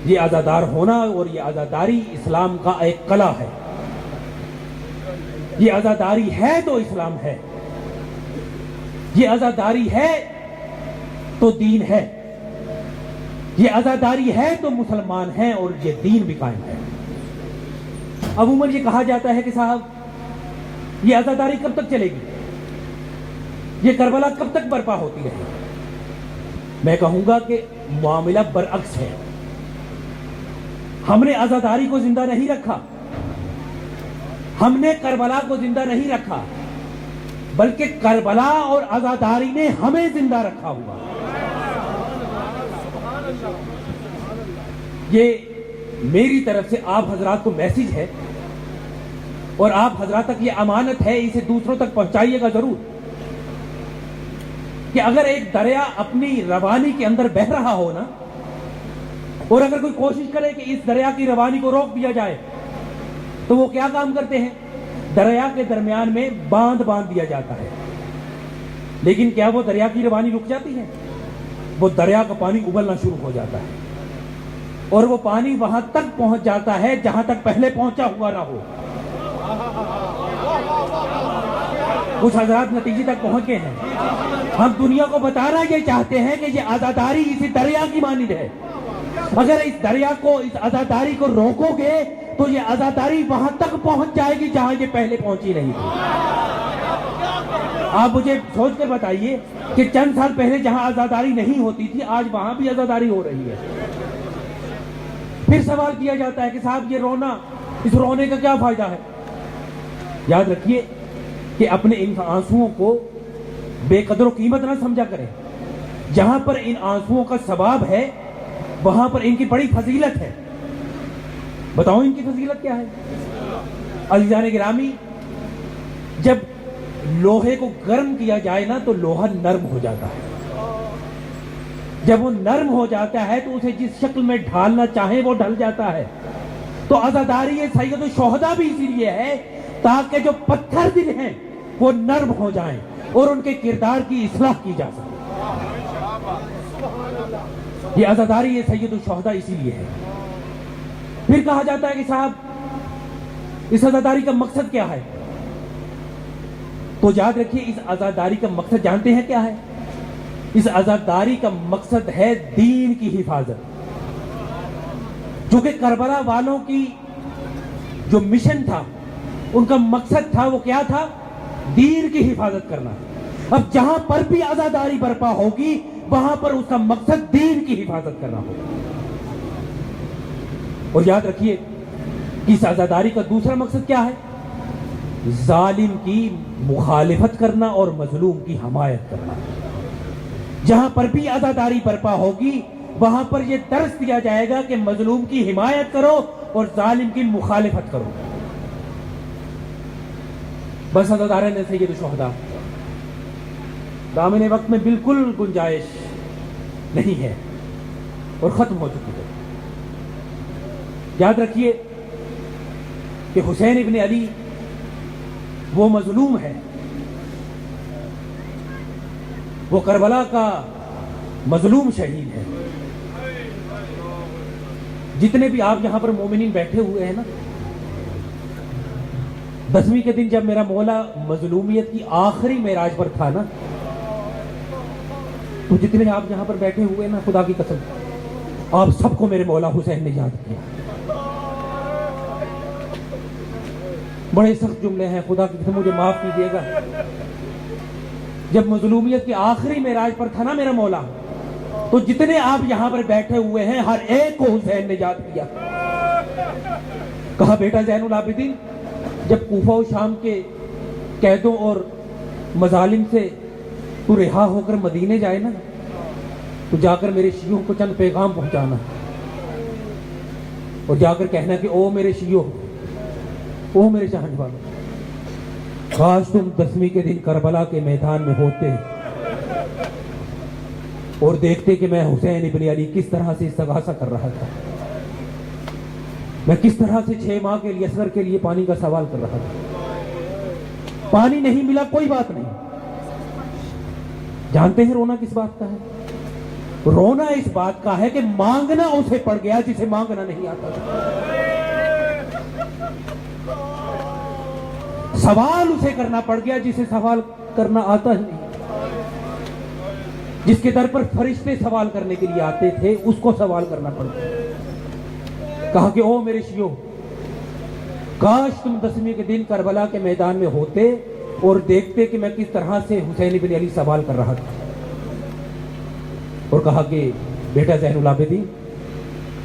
یہ عزادار ہونا اور یہ عزاداری اسلام کا ایک قلعہ ہے. یہ عزاداری ہے تو اسلام ہے، یہ عزاداری ہے تو دین ہے، یہ عزاداری ہے تو مسلمان ہیں اور یہ دین بھی قائم ہے. عموماً یہ کہا جاتا ہے کہ صاحب یہ عزاداری کب تک چلے گی، یہ کربلا کب تک برپا ہوتی رہے گی. میں کہوں گا کہ معاملہ برعکس ہے. ہم نے عزاداری کو زندہ نہیں رکھا، ہم نے کربلا کو زندہ نہیں رکھا، بلکہ کربلا اور عزاداری نے ہمیں زندہ رکھا ہوا. یہ میری طرف سے آپ حضرات کو میسج ہے اور آپ حضرات تک یہ امانت ہے، اسے دوسروں تک پہنچائیے گا ضرور کہ اگر ایک دریا اپنی روانی کے اندر بہہ رہا ہو نا اور اگر کوئی کوشش کرے کہ اس دریا کی روانی کو روک دیا جائے تو وہ کیا کام کرتے ہیں؟ دریا کے درمیان میں باندھ دیا جاتا ہے. لیکن کیا وہ دریا کی روانی رک جاتی ہے؟ وہ دریا کا پانی ابلنا شروع ہو جاتا ہے اور وہ پانی وہاں تک پہنچ جاتا ہے جہاں تک پہلے پہنچا ہوا نہ ہو. کچھ حضرات نتیجے تک پہنچ گئے ہیں. ہم دنیا کو بتانا یہ چاہتے ہیں کہ یہ عزاداری اسی دریا کی مانند ہے. اگر اس دریا کو، اس عزاداری کو روکو گے تو یہ عزاداری وہاں تک پہنچ جائے گی جہاں یہ پہلے پہنچی نہیں تھی. آپ مجھے سوچ کر بتائیے کہ چند سال پہلے جہاں عزاداری نہیں ہوتی تھی آج وہاں بھی عزاداری ہو رہی ہے. پھر سوال کیا جاتا ہے کہ صاحب یہ رونا، اس رونے کا کیا فائدہ ہے؟ یاد رکھیے کہ اپنے ان آنسوؤں کو بے قدر و قیمت نہ سمجھا کریں. جہاں پر ان آنسوؤں کا ثواب ہے وہاں پر ان کی بڑی فضیلت ہے. بتاؤں ان کی فضیلت کیا ہے؟ عزیزان گرامی، جب لوہے کو گرم کیا جائے نا تو لوہا نرم ہو جاتا ہے. جب وہ نرم ہو جاتا ہے تو اسے جس شکل میں ڈھالنا چاہے وہ ڈھل جاتا ہے. تو عزاداری سید الشہداء بھی اسی لیے ہے تاکہ جو پتھر دل ہیں وہ نرم ہو جائیں اور ان کے کردار کی اصلاح کی جا سکے. یہ عزاداری سید الشہداء اسی لیے ہے. پھر کہا جاتا ہے کہ صاحب اس عزاداری کا مقصد کیا ہے؟ تو یاد رکھیے اس عزاداری کا مقصد جانتے ہیں کیا ہے؟ اس عزاداری کا مقصد ہے دین کی حفاظت. جو کہ کربلا والوں کی جو مشن تھا، ان کا مقصد تھا، وہ کیا تھا؟ دین کی حفاظت کرنا. اب جہاں پر بھی عزاداری برپا ہوگی وہاں پر اس کا مقصد دین کی حفاظت کرنا ہوگا. اور یاد رکھیے کہ اس عزاداری کا دوسرا مقصد کیا ہے؟ ظالم کی مخالفت کرنا اور مظلوم کی حمایت کرنا. جہاں پر بھی عزاداری برپا ہوگی وہاں پر یہ درس دیا جائے گا کہ مظلوم کی حمایت کرو اور ظالم کی مخالفت کرو. بس عزادارین سید الشہداء دامن وقت میں بالکل گنجائش نہیں ہے اور ختم ہو چکی ہے. یاد رکھیے کہ حسین ابن علی وہ مظلوم ہے، وہ کربلا کا مظلوم شہید ہے. جتنے بھی آپ یہاں پر مومنین بیٹھے ہوئے ہیں نا، 10ویں کے دن جب میرا مولا مظلومیت کی آخری معراج پر تھا نا، تو جتنے آپ یہاں پر بیٹھے ہوئے نا، خدا کی قسم آپ سب کو میرے مولا حسین نے یاد کیا. بڑے سخت جملے ہیں، خدا کی قسم مجھے معاف کیجیے گا. جب مظلومیت کی آخری معراج پر تھا نا میرا مولا، تو جتنے آپ یہاں پر بیٹھے ہوئے ہیں ہر ایک کو حسین نے یاد کیا. کہا بیٹا زین العابدین، جب کوفہ و شام کے قیدوں اور مظالم سے تو رہا ہو کر مدینے جائے نا، تو جا کر میرے شیعوں کو چند پیغام پہنچانا اور جا کر کہنا کہ او میرے شیعوں، او میرے شاہن والوں، کاش تم 10ویں کے دن کربلا کے میدان میں ہوتے اور دیکھتے کہ میں حسین ابن علی کس طرح سے استغاثہ کر رہا تھا، میں کس طرح سے 6 ماہ کے لیے اصغر کے لیے پانی کا سوال کر رہا تھا. پانی نہیں ملا کوئی بات نہیں. جانتے ہیں رونا کس بات کا ہے؟ رونا اس بات کا ہے کہ مانگنا اسے پڑ گیا جسے مانگنا نہیں آتا تھا. سوال اسے کرنا پڑ گیا جسے سوال کرنا آتا ہی نہیں. جس کے در پر فرشتے سوال کرنے کے لیے آتے تھے اس کو سوال کرنا پڑ گیا. کہا کہ او میرے شیعوں، کاش تم 10ویں کے دن کربلا کے میدان میں ہوتے اور دیکھتے کہ میں کس طرح سے حسین ابن علی سوال کر رہا تھا. اور کہا کہ بیٹا زین العابدین،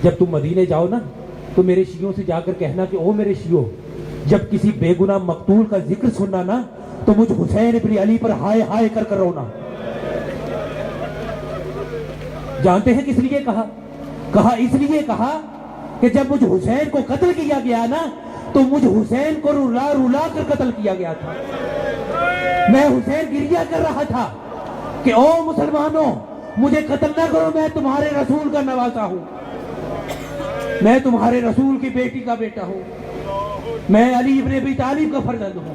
جب تم مدینے جاؤ نا تو میرے شیعوں سے جا کر کہنا کہ او میرے شیعوں، جب کسی بے گناہ مقتول کا ذکر سننا نا تو مجھ حسین ابن علی پر ہائے ہائے کر کر رونا. جانتے ہیں کس لیے کہا؟ کہا اس لیے کہا کہ جب مجھ حسین کو قتل کیا گیا نا تو مجھ حسین کو رلا رلا کر قتل کیا گیا تھا. میں حسین گریہ کر رہا تھا کہ او مسلمانوں، مجھے قتل نہ کرو، میں تمہارے رسول کا نواسا ہوں. میں تمہارے رسول کی بیٹی کا بیٹا ہوں, میں علی ابن ابی طالب کا فرزند ہوں,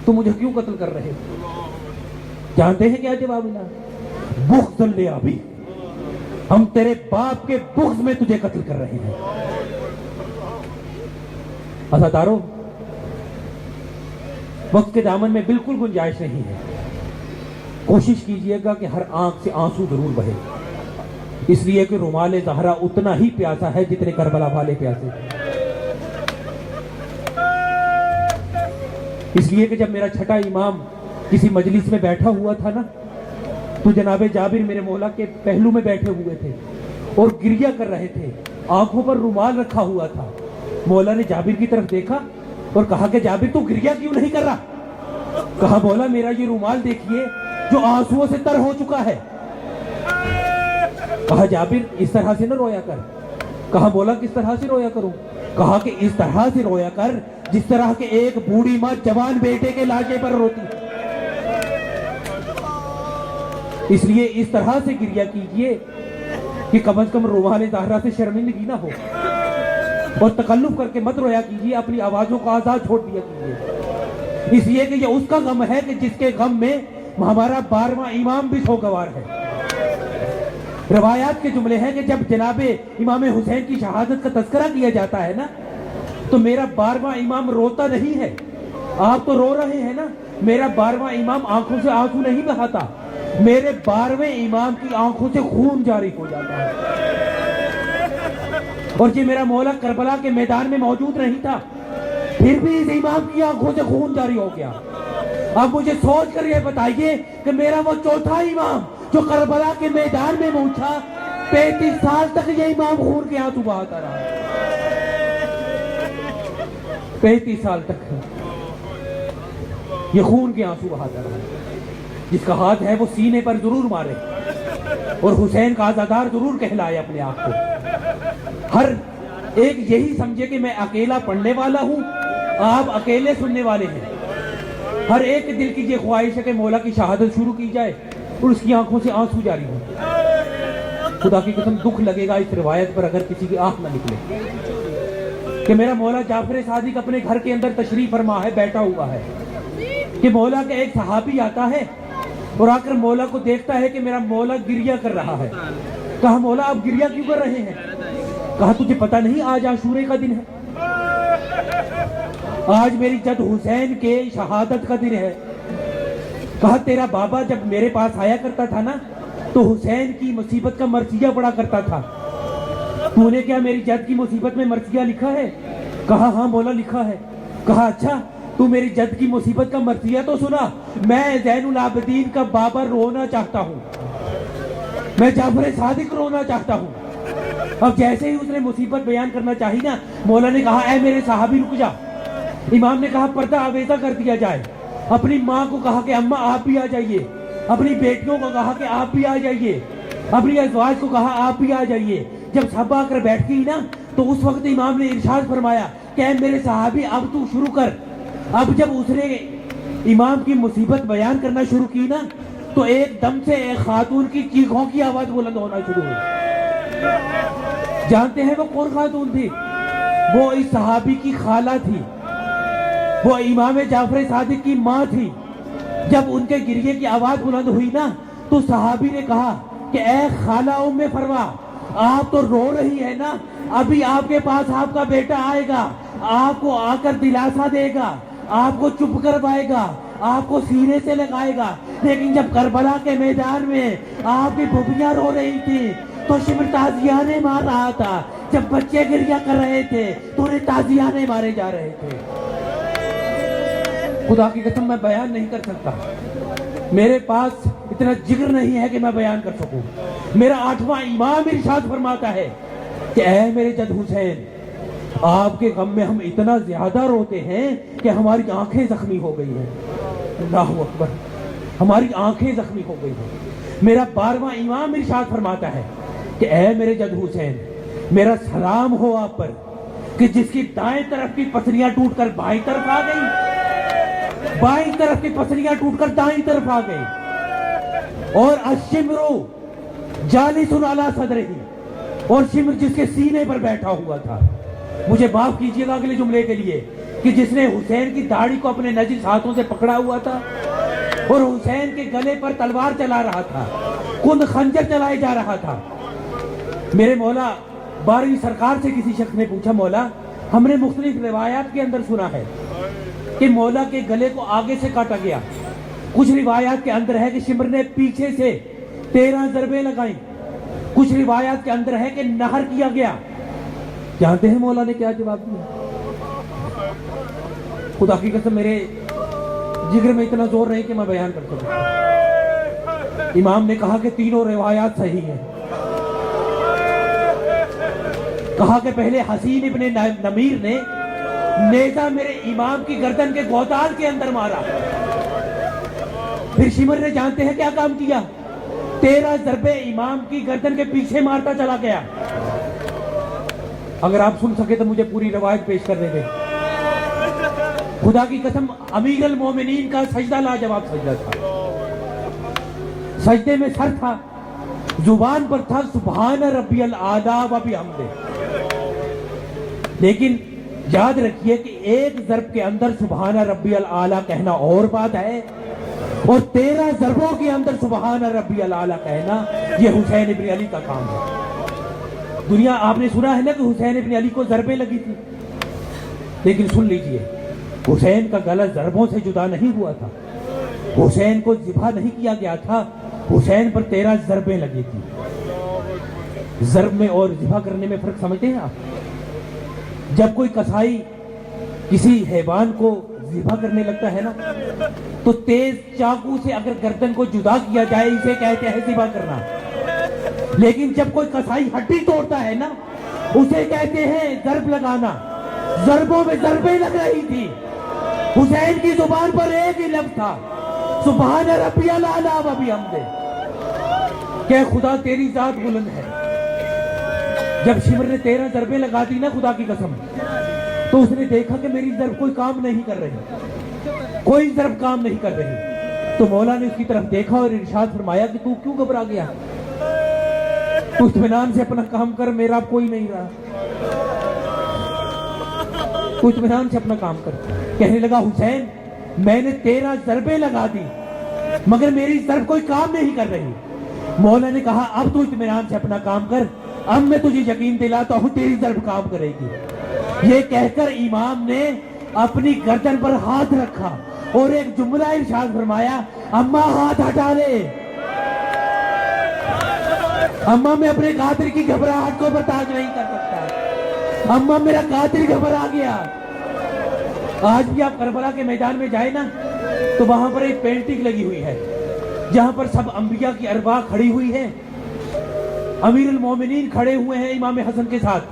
تم مجھے کیوں قتل کر رہے ہو؟ جانتے ہیں کیا جواب ملا؟ بغض لابی, ہم تیرے باپ کے بغض میں تجھے قتل کر رہے ہیں. عزادارو, وقت کے دامن میں بالکل گنجائش نہیں ہے. کوشش کیجئے گا کہ ہر آنکھ سے آنسو ضرور بہے, اس لیے کہ رومال زہرا اتنا ہی پیاسا ہے جتنے کربلا والے پیاسے. اس لیے کہ جب میرا چھٹا امام کسی مجلس میں بیٹھا ہوا تھا نا, تو جناب جابر میرے مولا کے پہلو میں بیٹھے ہوئے تھے اور گریہ کر رہے تھے, آنکھوں پر رومال رکھا ہوا تھا. مولا نے جابر کی طرف دیکھا اور کہا کہ جابر تو گریہ کیوں نہیں کر رہا؟ کہا مولا میرا یہ رومال دیکھیے جو آنسوؤں سے تر ہو چکا ہے. کہا جابر اس طرح سے نہ رویا کر. کہا مولا کس طرح سے رویا کروں؟ کہا کہ اس طرح سے رویا کر جس طرح کہ ایک بوڑھی ماں جوان بیٹے کے لاشے پر روتی. اس لیے اس طرح سے گریہ کیجئے کہ کم از کم رومال زہرا سے شرمندگی نہ ہو, اور تکلف کر کے مت رویا کیجئے, اپنی آوازوں کو آزاد چھوڑ دیا کیجئے. اس لیے کہ یہ اس کا غم ہے کہ جس کے غم میں ہمارا 12واں امام بھی سوگوار ہے. روایات کے جملے ہیں کہ جب جناب امام حسین کی شہادت کا تذکرہ کیا جاتا ہے نا, تو میرا 12واں امام روتا نہیں ہے. آپ تو رو رہے ہیں نا, میرا 12واں امام آنکھوں سے آنسو نہیں بہاتا, میرے 12ویں امام کی آنکھوں سے خون جاری ہو جاتا ہے. اور یہ میرا مولا کربلا کے میدان میں موجود نہیں تھا, پھر بھی اس امام کی آنکھوں سے خون جاری ہو گیا. اب مجھے سوچ کر یہ بتائیے کہ میرا وہ چوتھا امام جو کربلا کے میدان میں پہنچا, 35 سال تک یہ امام خون کے آنسو بہاتا رہا. 35 سال تک یہ خون کے آنسو بہاتا رہا. جس کا ہاتھ ہے وہ سینے پر ضرور مارے اور حسین کا عزادار ضرور کہلائے اپنے آپ کو. ہر ایک یہی سمجھے کہ میں اکیلا پڑھنے والا ہوں, آپ اکیلے سننے والے ہیں. ہر ایک دل کی یہ خواہش ہے کہ مولا کی شہادت شروع کی جائے اور اس کی آنکھوں سے آنسو جاری ہو. خدا کی قسم دکھ لگے گا اس روایت پر اگر کسی کی آنکھ نہ نکلے کہ میرا مولا جعفر صادق اپنے گھر کے اندر تشریف فرما ہے, بیٹھا ہوا ہے, کہ مولا کا ایک صحابی آتا ہے اور آ کر مولا کو دیکھتا ہے کہ میرا مولا گریہ کر رہا ہے. کہا مولا آپ گریہ کیوں کر رہے ہیں؟ کہا تجھے پتہ نہیں آج عاشورے کا دن ہے, آج میری جد حسین کے شہادت کا دن ہے. کہا تیرا بابا جب میرے پاس آیا کرتا تھا نا تو حسین کی مصیبت کا مرثیہ پڑھا کرتا تھا, تو نے کیا میری جد کی مصیبت میں مرثیہ لکھا ہے؟ کہا ہاں مولا لکھا ہے. کہا اچھا تو میری جد کی مصیبت کا مرثیہ تو سنا, میں زین العابدین کا بابا رونا چاہتا ہوں, میں جعفر صادق رونا چاہتا ہوں. اب جیسے ہی اس نے مصیبت بیان کرنا چاہی نا, مولا نے کہا اے میرے صحابی رک جا. امام نے کہا پردہ آویزہ کر دیا جائے. اپنی ماں کو کہا کہ اماں آپ بھی آ جائیے, اپنی بیٹیوں کو کہا کہ آپ بھی آ جائیے, اپنی ازواج کو کہا آپ بھی آ جائیے. جب سب آ کر بیٹھ گئی نا تو اس وقت امام نے ارشاد فرمایا کہ اے میرے صحابی اب تو شروع کر. اب جب اس نے امام کی مصیبت بیان کرنا شروع کی نا تو ایک دم سے ایک خاتون کی چیخوں کی آواز بلند ہونا شروع ہوئی. جانتے ہیں وہ کون خاتون تھی؟ وہ اس صحابی کی خالہ تھی, وہ امام جعفر صادق کی ماں تھی. جب ان کے گریے کی آواز بلند ہوئی نا تو صحابی نے کہا کہ اے خالہ ام فروا, آپ تو رو رہی ہے نا, ابھی آپ کے پاس آپ کا بیٹا آئے گا, آپ کو آ کر دلاسا دے گا, آپ کو چپ کروائے گا, آپ کو سینے سے لگائے گا. لیکن جب کربلا کے میدان میں آپ کی بھوبیاں رو رہی تھی تو شمر تازیانے مار رہا تھا, جب بچے گریہ کر رہے تھے تو انہیں تازیانے مارے جا رہے تھے. خدا کی قسم میں بیان نہیں کر سکتا, میرے پاس اتنا جگر نہیں ہے کہ میں بیان کر سکوں. میرا 8واں امام ارشاد فرماتا ہے کہ اے میرے جد حسین, آپ کے غم میں ہم اتنا زیادہ روتے ہیں کہ ہماری آنکھیں زخمی ہو گئی ہیں. اللہ اکبر, ہماری آنکھیں زخمی ہو گئی ہیں. میرا 12واں امام ارشاد فرماتا ہے کہ اے میرے جد حسین, میرا سلام ہو آپ پر کہ جس کی دائیں طرف کی پسلیاں ٹوٹ کر بائیں طرف آ گئی, بائیں طرف کی پسلیاں ٹوٹ کر دائیں طرف آ گئی, اور الشمرو جالس علی صدرہ, اور شمر جس کے سینے پر بیٹھا ہوا تھا. مجھے معاف کیجیے گا اگلے جملے کے لیے کہ جس نے حسین کی داڑھی کو اپنے نجس ہاتھوں سے پکڑا ہوا تھا اور حسین کے گلے پر تلوار چلا رہا تھا, کند خنجر چلائے جا رہا تھا. میرے مولا 12ویں سرکار سے کسی شخص نے پوچھا, مولا ہم نے مختلف روایات کے اندر سنا ہے کہ مولا کے گلے کو آگے سے کاٹا گیا. کچھ روایات کے اندر ہے کہ شمر نے پیچھے سے 13 ضربیں لگائیں. کچھ روایات کے اندر ہے کہ نہر کیا گیا. جانتے ہیں مولا نے کیا جواب دیا؟ خدا کی قسم میرے جگر میں اتنا زور نہیں کہ میں بیان کر سکوں. امام نے کہا کہ تینوں روایات صحیح ہیں. کہا کہ پہلے حسین ابن نمیر نے نیزہ میرے امام کی گردن کے گودال کے اندر مارا. پھر شمر نے جانتے ہیں کیا کام کیا؟ 13 ضربے امام کی گردن کے پیچھے مارتا چلا گیا. اگر آپ سن سکے تو مجھے پوری روایت پیش کرنے دیں. خدا کی قسم امیر المومنین کا سجدہ لاجواب سجدہ تھا. سجدے میں سر تھا, زبان پر تھا سبحان ربی الاعلی و بحمدہ. لیکن یاد رکھیے کہ ایک ضرب کے اندر سبحان ربی الاعلی کہنا اور بات ہے, اور 13 ضربوں کے اندر سبحان ربی الاعلی کہنا یہ حسین ابن علی کا کام ہے. دنیا آپ نے سنا ہے نا کہ حسین ابن علی کو ضربیں لگی تھی, لیکن سن لیجئے حسین کا گلا ضربوں سے جدا نہیں ہوا تھا. حسین کو ذبح نہیں کیا گیا تھا, حسین پر 13 ضربیں لگی تھی. ضرب میں اور ذبح کرنے میں فرق سمجھتے ہیں آپ؟ جب کوئی کسائی کسی حیوان کو ذبح کرنے لگتا ہے نا تو تیز چاقو سے اگر گردن کو جدا کیا جائے اسے کہتے ہیں ذبح کرنا. لیکن جب کوئی کسائی ہڈی توڑتا ہے نا اسے کہتے ہیں ضرب لگانا. ضربوں میں ضربیں لگ رہی تھی. حسین کی زبان پر ایک ہی لفظ تھا سبحان ربی الاعلی و بحمدہ, کہ خدا تیری ذات بلند ہے. جب شمر نے 13 ضربیں لگا دی نا خدا کی قسم, تو اس نے دیکھا کہ میری ضرب کوئی کام نہیں کر رہی, کوئی ضرب کام نہیں کر رہی. تو مولا نے اس کی طرف دیکھا اور ارشاد فرمایا کہ تو کیوں گھبرا گیا؟ تو اطمینان سے اپنا کام کر, میرا کوئی نہیں رہا. تو اطمینان سے اپنا کام کر. کہنے لگا حسین میں نے 13 ضربیں لگا دی مگر میری ضرب کوئی کام نہیں کر رہی. مولا نے کہا اب تو اطمینان سے اپنا کام کر, اب میں تجھے یقین دلاتا ہوں تیری ضرب کام کرے گی. یہ کہہ کر امام نے اپنی گردن پر ہاتھ رکھا اور ایک جملہ ارشاد فرمایا, اماں ہاتھ ہٹا لے. اماں میں اپنے قاتل کی گھبراہٹ کو برداشت نہیں کر سکتا. اماں میرا قاتل گھبرا گیا. آج بھی آپ کربلا کے میدان میں جائیں نا تو وہاں پر ایک پینٹنگ لگی ہوئی ہے جہاں پر سب انبیاء کی ارواح کھڑی ہوئی ہے. امیر المومنین کھڑے ہوئے ہیں امام حسن کے ساتھ,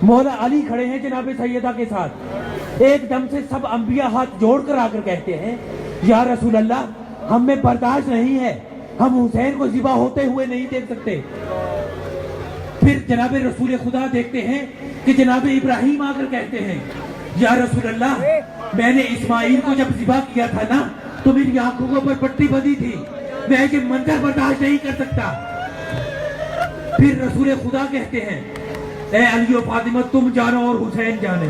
مولا علی کھڑے ہیں جناب سیدہ کے ساتھ. ایک دم سے سب انبیاء ہاتھ جوڑ کر آ کر کہتے ہیں یا رسول اللہ ہم میں برداشت نہیں ہے, ہم حسین کو ذبح ہوتے ہوئے نہیں دیکھ سکتے. پھر جناب رسول خدا دیکھتے ہیں کہ جناب ابراہیم آ کر کہتے ہیں یا رسول اللہ میں نے اسماعیل کو جب ذبح کیا تھا نا تو میری آنکھوں پر پٹی بندھی تھی, میں یہ منظر برداشت نہیں کر سکتا. پھر رسول خدا کہتے ہیں اے علی و فاطمہ تم جانو اور حسین جانے,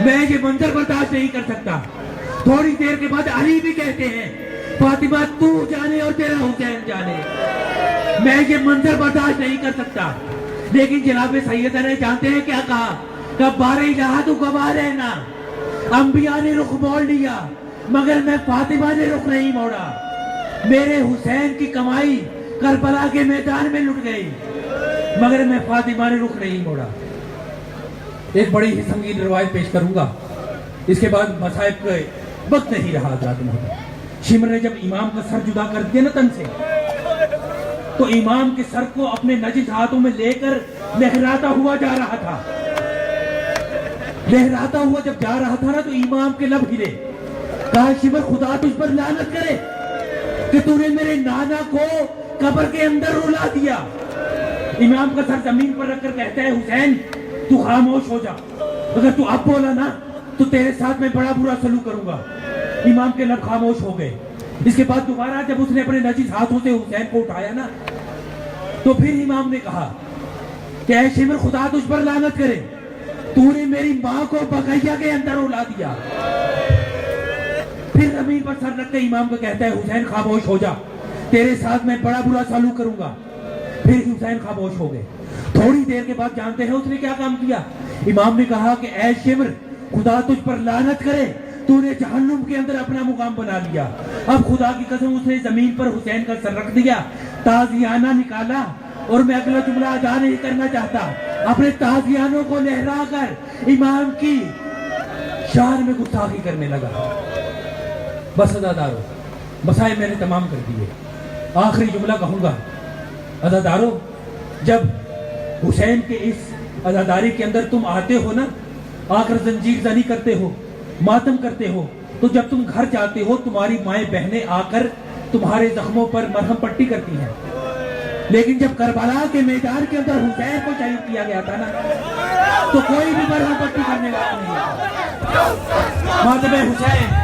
میں یہ منظر برداشت نہیں کر سکتا. تھوڑی دیر کے بعد علی بھی کہتے ہیں فاطمہ تو جانے اور تیرا حسین جانے, میں یہ منظر برداشت نہیں کر سکتا. لیکن جناب سیدہ نے جانتے ہیں کیا کہا کہ بارے الہ تو گواہ رہنا, انبیاء نے رخ موڑ لیا مگر میں فاطمہ نے رخ نہیں موڑا. میرے حسین کی کمائی کربلا کے میدان میں لٹ گئی مگر میں فاطمہ نے رخ نہیں موڑا. ایک بڑی ہی سنگین روایت پیش کروں گا, اس کے بعد مصائب کا وقت نہیں رہا. حضرات محترم, شمر نے جب امام کا سر جدا کر دیا نا تن سے تو امام کے سر کو اپنے نجس ہاتھوں میں لے کر لہراتا ہوا جا رہا تھا. لہراتا ہوا جب جا رہا تھا نا تو امام کے لب ہلے. کہا شمر خدا تجھ پر لعنت کرے کہ تو نے میرے نانا کو قبر کے اندر رلا دیا. امام کا سر زمین پر رکھ کر کہتا ہے حسین تو خاموش ہو جا, اگر تو اب بولا نا تو تیرے ساتھ میں بڑا برا سلوک کروں گا. امام کے لب خاموش ہو گئے. اس کے بعد دوبارہ جب اس نے اپنے نجس ہاتھوں سے حسین کو اٹھایا نا تو پھر امام نے کہا کہ اے شمر خدا تجھ پر لعنت کرے، تو نے میری ماں کو بقیہ کے اندر الا دیا۔ پھر زمین پر سر رکھتے امام کو کہتا ہے حسین خاموش ہو جا، تیرے ساتھ میں بڑا برا سلوک کروں گا۔ پھر حسین خاموش ہو گئے۔ تھوڑی دیر کے بعد جانتے ہیں اس نے کیا کام کیا؟ امام نے کہا کہ اے شمر خدا تجھ پر لعنت کرے، تو نے جہنم کے اندر اپنا مقام بنا لیا۔ اب خدا کی قسم اس نے زمین پر حسین کا سر رکھ دیا، تازیانہ نکالا، اور میں اگلا جملہ ادا نہیں کرنا چاہتا، اپنے تازیانوں کو لہرا کر امام کی شان میں گستاخی کرنے لگا۔ بس عزادارو، مسائل میں نے تمام کر دیے، آخری جملہ کہوں گا۔ عزادارو، جب حسین کے اس عزاداری کے اندر تم آتے ہو نا، آ کر زنجیر زنی کرتے ہو، ماتم کرتے ہو، تو جب تم گھر جاتے ہو تمہاری مائیں بہنیں آ کر تمہارے زخموں پر مرہم پٹی کرتی ہیں، لیکن جب کربلا کے میدان کے اندر حسین کو شہید کیا گیا تھا نا، تو کوئی بھی مرہم پٹی کرنے والا نہیں تھا۔ ماتم حسین